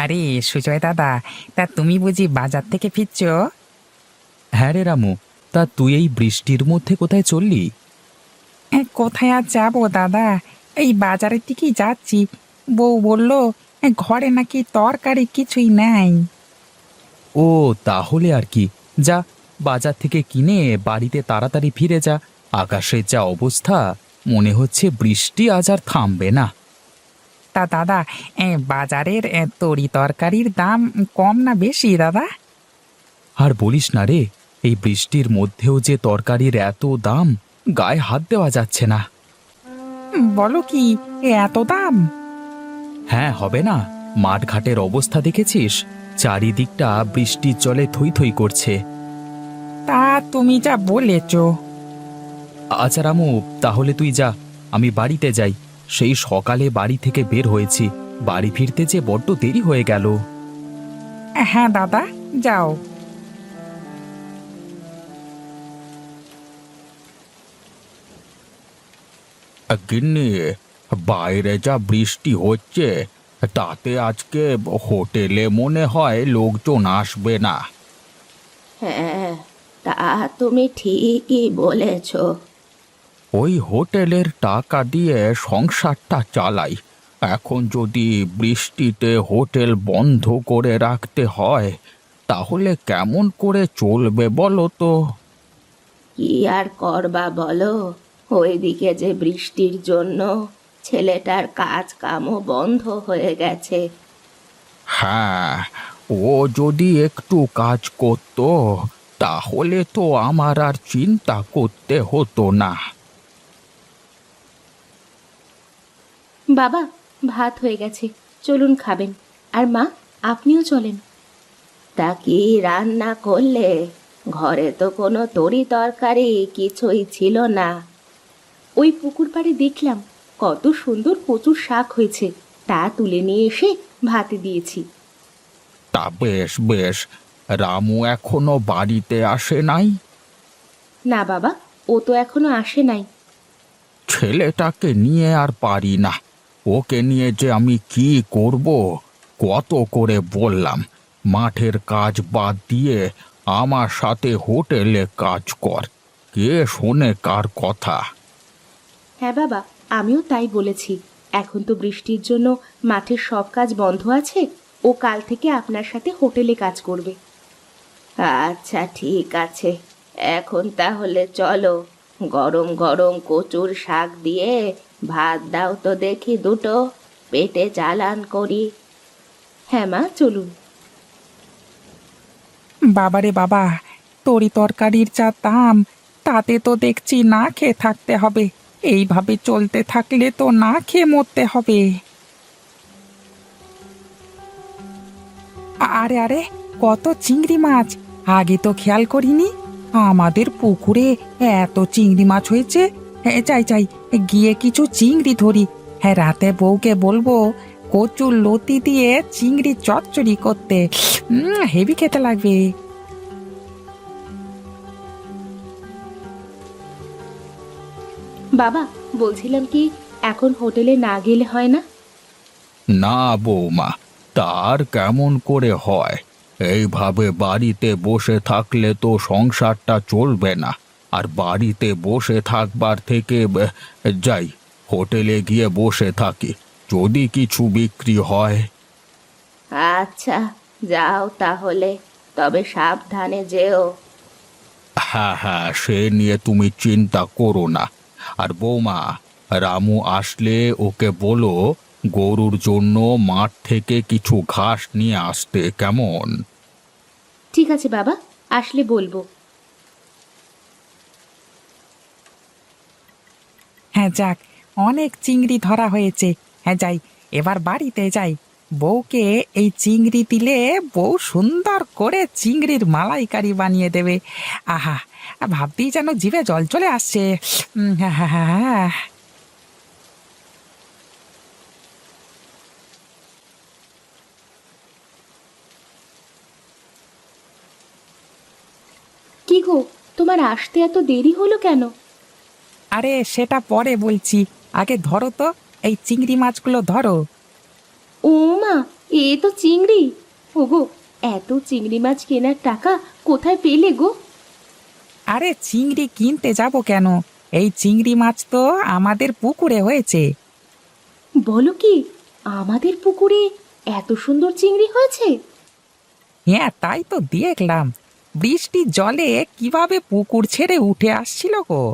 আরে সুজয় দাদা, তা তুমি বুঝি বাজার থেকে ফিরছো? হ্যাঁ রে রামু, তা তুই এই বৃষ্টির মধ্যে কোথায় চললি? কোথায় আর যাবো দাদা, এই বাজারের দিকেই যাচ্ছি। বউ বললো ঘরে নাকি তরকারি কিছুই নাই। ও, তাহলে আর কি, যা বাজার থেকে কিনে বাড়িতে তাড়াতাড়ি ফিরে যা। আকাশের যা অবস্থা, মনে হচ্ছে বৃষ্টি আজ আর থামবে না। তা দাদা, বাজারের তরি তরকারির দাম কম না বেশি দাদা? আর বলিস না রে, এই বৃষ্টির মধ্যেও যে তরকারির এত দাম, গায়ে হাত দেওয়া যাচ্ছে না। বলো কি, এত দাম? হ্যাঁ, হবে না? মাঠঘাটের অবস্থা দেখেছিস? চারিদিকটা বৃষ্টির জলে থই থই করছে। তা তুমি যা বলেছো। আচ্ছা রামু, তাহলে তুই যা, আমি বাড়িতে যাই। সেই সকালে বাড়ি থেকে বের হয়েছি, বাড়ি ফিরতে যে বড্ড দেরি হয়ে গেল। হ্যাঁ দাদা, যাও। গিন্নি, বাইরে যা বৃষ্টি হচ্ছে, তাতে আজকে হোটেলে মনে হয় লোকজন আসবে না। হ্যাঁ, তা তুমি ঠিকই বলেছ। ওই হোটেলের টাকা দিয়ে সংসারটা চালাই, এখন যদি বৃষ্টিতে হোটেল বন্ধ করে রাখতে হয়, তাহলে কেমন করে চলবে বলো তো? কি আর করবা বলো, ওইদিকে যে বৃষ্টির জন্য ছেলেটার কাজ কামও বন্ধ হয়ে গেছে। হ্যাঁ, ও যদি একটু কাজ করত, তাহলে তো আমার আর চিন্তা করতে হতো না। বাবা, ভাত হয়ে গেছে, চলুন খাবেন। আর মা, আপনিও চলেন। তা কি রান্না করলে? ঘরে তো কোনো তরি তরকারি কিছুই ছিল না। ওই পুকুর পাড়ে দেখলাম কত সুন্দর কচুর শাক হয়েছে, তা তুলে নিয়ে এসে ভাতে দিয়েছি। তা বেশ বেশ, রামু এখনো বাড়িতে আসে নাই? না বাবা, ও তো এখনো আসে নাই। ছেলেটাকে নিয়ে আর পারি না, ওকে নিয়ে যে আমি কি করব। কত করে বললাম, মাঠের কাজ বাদ দিয়ে আমার সাথে হোটেলে কাজ কর, কে শোনে কার কথা? হ্যাঁ বাবা, আমিও তাই বলেছি। এখন তো বৃষ্টির জন্য মাঠের সব কাজ বন্ধ আছে, ও কাল থেকে আপনার সাথে হোটেলে কাজ করবে। আচ্ছা ঠিক আছে, এখন তাহলে চলো, গরম গরম কচুর শাক দিয়ে ভাত দাও তো দেখি দুটো, পেটে চালান করি। হ্যাঁ মা, চলুন। বাবারে বাবা, তরি তরকারির যা দাম, তাতে তো দেখছি না খেয়ে থাকতে হবে। এইভাবে চলতে থাকলে তো না খেয়ে মরতে হবে। আরে আরে, কত চিংড়ি মাছ! আগে তো খেয়াল করিনি। আমাদের পুকুরে এত চিংড়ি মাছ হয়েছে। চাই চাই, গিয়ে কিছু চিংড়ি ধরি। হ্যাঁ, রাতে বউকে বলবো কচুর লতি দিয়ে চিংড়ি চচ্চড়ি করতে। হেভি খেতে লাগবে। বাবা, বলছিলাম কি, এখন হোটেলে না গেলে হয় না? না বৌমা, তার কেমন করে হয়? এইভাবে বাড়িতে বসে থাকলে তো সংসারটা চলবে না। আর বাড়িতে বসে থাকবার থেকে যাই, হোটেলে গিয়ে বসে থাকি, যদি কিছু বিক্রি হয়। আচ্ছা, যাও তাহলে, তবে সাবধানে যেও। হ্যাঁ হ্যাঁ, সে নিয়ে তুমি চিন্তা করো না। আর বৌমা, রামু আসলে ওকে বলো গরুর জন্য মাঠ থেকে কিছু ঘাস নিয়ে আসতে, কেমন? ঠিক আছে বাবা, আসলে বলবো। হ্যাঁ যাক, অনেক চিংড়ি ধরা হয়েছে। হ্যাঁ যাই, এবার বাড়িতে যাই। বউকে এই চিংড়ি দিলে বউ সুন্দর করে চিংড়ির মালাইকারি বানিয়ে দেবে। আহা, ভাবতেই যেন জিভে জল চলে আসছে। হ্যাঁ হ্যাঁ হ্যাঁ হ্যাঁ। কি গো, তোমার আসতে এত দেরি হলো কেন? আরে সেটা পরে বলছি, আগে ধরো তো, এই চিংড়ি মাছগুলো ধরো। ও মা, এ তো চিংড়ি। ওগো, এত চিংড়ি মাছ কেনার টাকা কোথায় পেলে গো? আরে চিংড়ি কিনতে যাব কেন? এই চিংড়ি মাছ তো আমাদের পুকুরে হয়েছে। বলো কি, আমাদের পুকুরে এত সুন্দর চিংড়ি হয়েছে? হ্যাঁ, তাই তো দেখলাম। বৃষ্টির জলে কিভাবে পুকুর ছেড়ে উঠে আসছিল গো।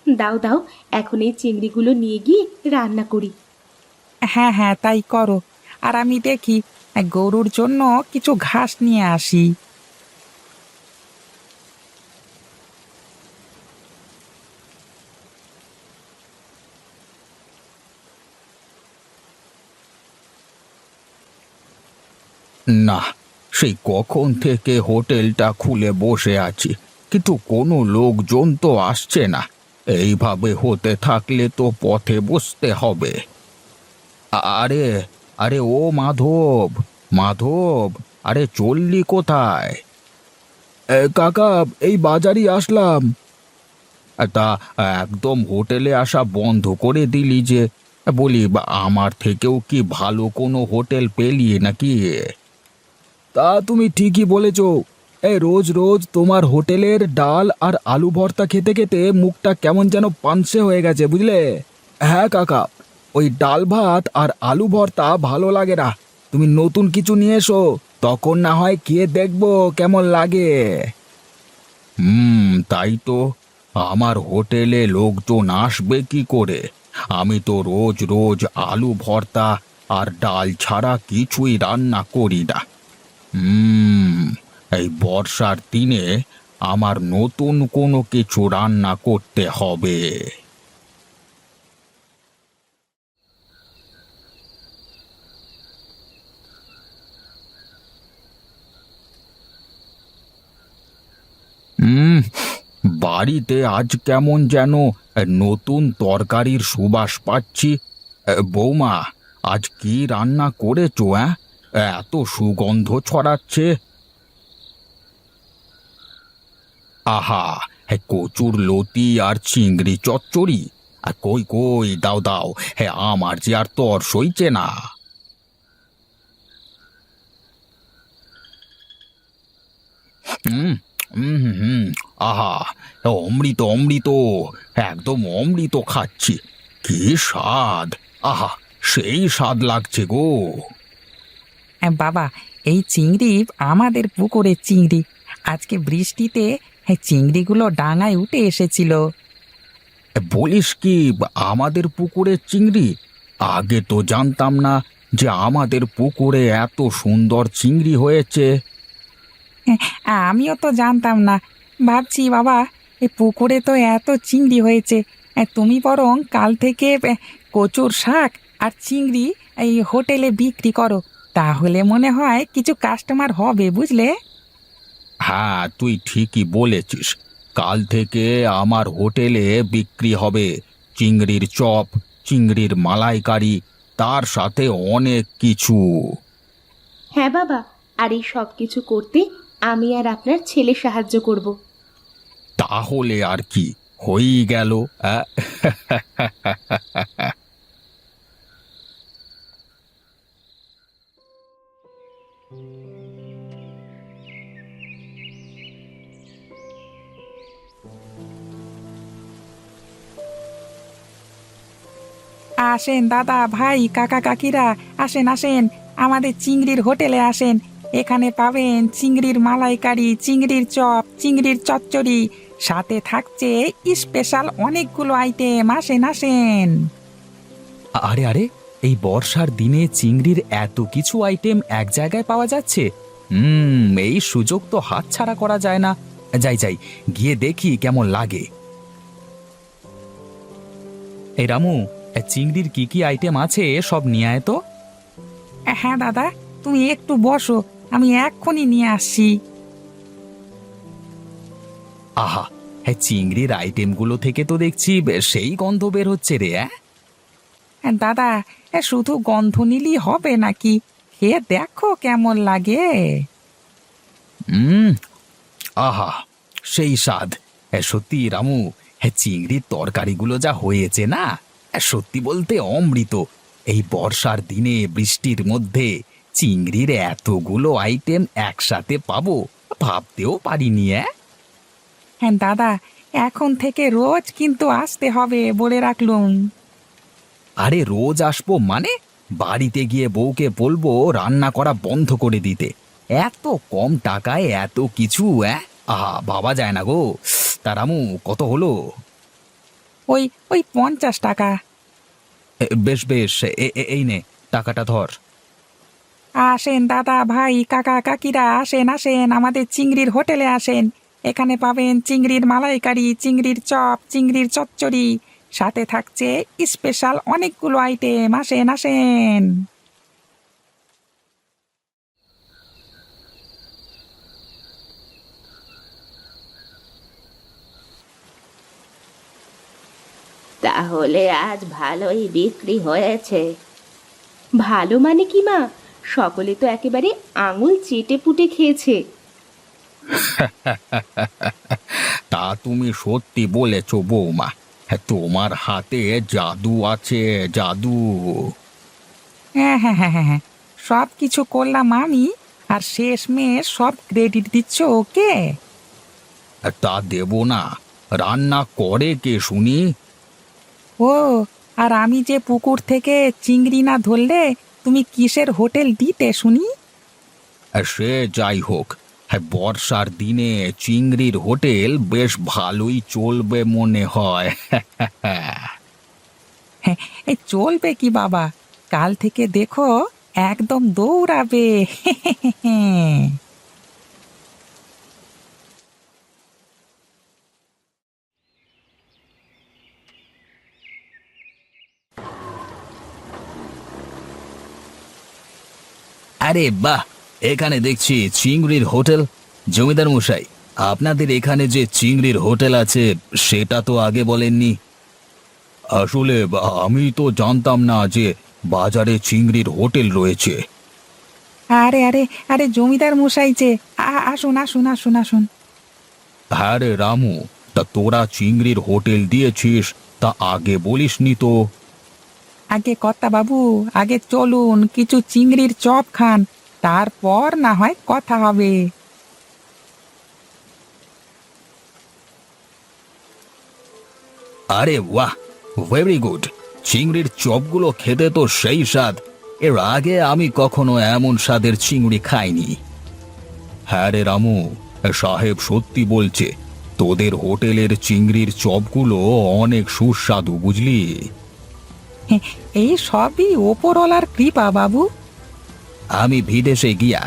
দাও দাও, এখন এই চিংড়িগুলো নিয়ে গিয়ে রান্না করি। হ্যাঁ হ্যাঁ, তাই করো। আর আমি দেখি গরুর জন্য কিছু ঘাস নিয়ে আসি। না, সেই কখন থেকে হোটেলটা খুলে বসে আছি, কিন্তু কোনো লোকজন তো আসছে না। এইভাবে হতে থাকলে তো পথে বসতে হবে। আরে, আরে ও মাধব, মাধব, আরে চললি কোথায়? কাকা, এই বাজারই আসলাম। তা একদম হোটেলে আসা বন্ধ করে দিলি যে? বলি, আমার থেকেও কি ভালো কোনো হোটেল পেলি নাকি? তা তুমি ঠিকই বলেছ। এই রোজ রোজ তোমার হোটেলের ডাল আর আলু ভর্তা খেতে খেতে মুখটা কেমন যেন পানসে হয়ে গেছে, বুঝলে? হ্যাঁ কাকা, ওই ডাল ভাত আর আলু ভর্তা ভালো লাগে না। তুমি নতুন কিছু নিয়ে এসো, তখন না হয় খেয়ে দেখবো কেমন লাগে। তাই তো। আমার হোটেলে লোকজন আসবে কি করে? আমি তো রোজ রোজ আলু ভর্তা আর ডাল ছাড়া কিছুই রান্না করি না। এই বর্ষার দিনে আমার নতুন কোনো কিছু রান্না করতে হবে। হুম, বাড়িতে আজ কেমন যেন নতুন তরকারির সুবাস পাচ্ছি। বৌমা, আজ কি রান্না করেছো? এত সুগন্ধ ছড়াচ্ছে। আহা, কচুর লতি আর চিংড়ি চচ্চড়ি। আর কই কই, দাও দাও। আমার যে আর তর সইছে না। হুম, হুম, হুম, হুম, আহা, অমৃত অমৃত, একদম অমৃত খাচ্ছি। কি স্বাদ! আহা, সেই স্বাদ লাগছে গো। বাবা, এই চিংড়ি আমাদের পুকুরের চিংড়ি। আজকে বৃষ্টিতে চিংড়িগুলো ডাঙায় উঠে এসেছিল। বলিস কি, আমাদের পুকুরের চিংড়ি? আগে তো জানতাম না যে আমাদের পুকুরে এত সুন্দর চিংড়ি হয়েছে। আমিও তো জানতাম না। ভাবছি বাবা, এই পুকুরে তো এত চিংড়ি হয়েছে, তুমি বরং কাল থেকে কচুর শাক আর চিংড়ি এই হোটেলে বিক্রি করো। তাহলে মনে হয় কিছু কাস্টমার হবে, বুঝলে? হ্যাঁ, তুই ঠিকই বলেছিস। কাল থেকে আমার হোটেলে বিক্রি হবে চিংড়ির চপ, চিংড়ির মালাইকারি, তার সাথে অনেক কিছু। হ্যাঁ বাবা, আর এই সব কিছু করতে আমি আর আপনার ছেলে সাহায্য করব। তাহলে আর কি, হয়েই গেল। আহ, আসেন দাদা, ভাই, কাকা, কাকিরা, আসেন আসেন, আমাদের চিংড়ির হোটেলে আসেন। এখানে পাবেন চিংড়ির মালাইকারি, চিংড়ির চপ, চিংড়ির চচ্চড়ি, সাথে থাকছে স্পেশাল অনেকগুলো আইটেম। আসেন আসেন। আরে আরে, এই বর্ষার দিনে চিংড়ির এত কিছু আইটেম এক জায়গায় পাওয়া যাচ্ছে। এই সুযোগ তো হাতছাড়া করা যায় না। যাই যাই, গিয়ে দেখি কেমন লাগে। এই রামু, চিংড়ির কি কি আইটেম আছে সব নিয়ে আয় তো। হ্যাঁ দাদা, তুমি একটু বসো, আমি এক্ষুনি নিয়ে আসছি। আহা, চিংড়ির আইটেমগুলো থেকে তো দেখছি সেই গন্ধ বের হচ্ছে রে। দাদা, শুধু গন্ধ নিলেই হবে নাকি? খেয়ে দেখো কেমন লাগে। হুম, আহা, সেই স্বাদ। সত্যি রামু, চিংড়ির তরকারিগুলো যা হয়েছে না, সত্যি বলতে অমৃত। এই বর্ষার দিনে বৃষ্টির মধ্যে চিংড়ির এতগুলো আইটেম একসাথে পাবো ভাবতেও পারিনি। হ্যাঁ দাদা, এখন থেকে রোজ কিন্তু আসতে হবে বলে রাখলুম। আরে রোজ আসবো মানে? বাড়িতে গিয়ে বউকে বলবো রান্না করা বন্ধ করে দিতে। এত কম টাকায় এত কিছু আহা ভাবা যায় না গো। তারামু কত হলো? ওই ওই 50 টাকা। বেশ বেশ, এই নে টাকাটা ধর। আসেন দাদা, ভাই, কাকা, কাকিরা, আসেন আসেন, আমাদের চিংড়ির হোটেলে আসেন। এখানে পাবেন চিংড়ির মালাইকারি, চিংড়ির চপ, চিংড়ির চচ্চড়ি, সাথে থাকছে স্পেশাল অনেকগুলো আইটেম। আসেন আসেন। তাহলে আজ ভালোই বিক্রি হয়েছে। ভালো মানে কি মা, সকলে তো একেবারে আঙুল চেটে পুটে খেয়েছে। তা তুমি সত্যি বলেছ বৌমা। তোমার হাতে জাদু আছে, জাদু। হ্যাঁ হ্যাঁ হ্যাঁ হ্যাঁ হ্যাঁ, সব কিছু করলাম আমি, আর শেষমেশ সব ক্রেডিট দিচ্ছ ওকে। তা দেব না? রান্না করে কে শুনি? ও, আর আমি যে পুকুর থেকে চিংড়ি না ধরলে তুমি কিসের হোটেল দিতে শুনি? সে যাই হোক, বর্ষার দিনে চিংড়ির হোটেল বেশ ভালোই চলবে মনে হয়। হ্যাঁ, এই চলবে কি বাবা, কাল থেকে দেখো একদম দৌড়াবে। আরে বাহ, এখানে দেখছি চিংড়ির হোটেল। জমিদার মশাই, আপনাদের এখানে যে চিংড়ির হোটেল আছে সেটা তো আগে বলেননি। আসলে আমি তো জানতাম না যে বাজারে চিংড়ির হোটেল রয়েছে। আরে আরে আরে, জমিদার মশাই যে, আসুন আসুন আসুন আসুন। হ্যাঁ রে রামু, তা তোরা চিংড়ির হোটেল দিয়েছিস, তা আগে বলিসনি তো। আগে কর্তা বাবু, আগে চলুন কিছু চিংড়ির চপ খান, তারপর না হয় কথা হবে। আরে বাহ, ভেরি গুড। চিংড়ির চপগুলো খেতে তো সেই স্বাদ। এর আগে আমি কখনো এমন স্বাদের চিংড়ি খাইনি। হ্যাঁ রে রামু, সাহেব সত্যি বলছে, তোদের হোটেলের চিংড়ির চপগুলো অনেক সুস্বাদু, বুঝলি? এই সবই ওপরওয়ালার কৃপা বাবু। আমি বিদেশে গিয়া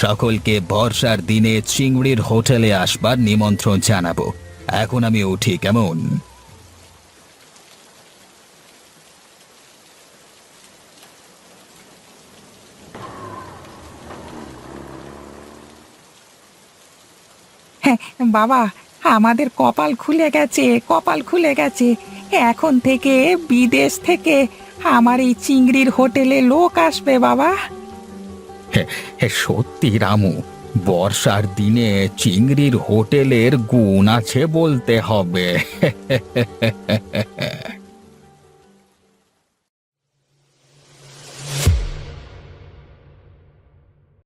সকলকে বর্ষার দিনে চিংড়ির হোটেলে আসবার নিমন্ত্রণ জানাবো। এখন আমি উঠি, কেমন? হ্যাঁ বাবা, আমাদের কপাল খুলে গেছে, কপাল খুলে গেছে। এখন থেকে বিদেশ থেকে আমার এই চিংড়ির হোটেলে লোক আসবে বাবা। সত্যি রামু, বর্ষার দিনে চিংড়ির হোটেলের গুণ আছে বলতে হবে।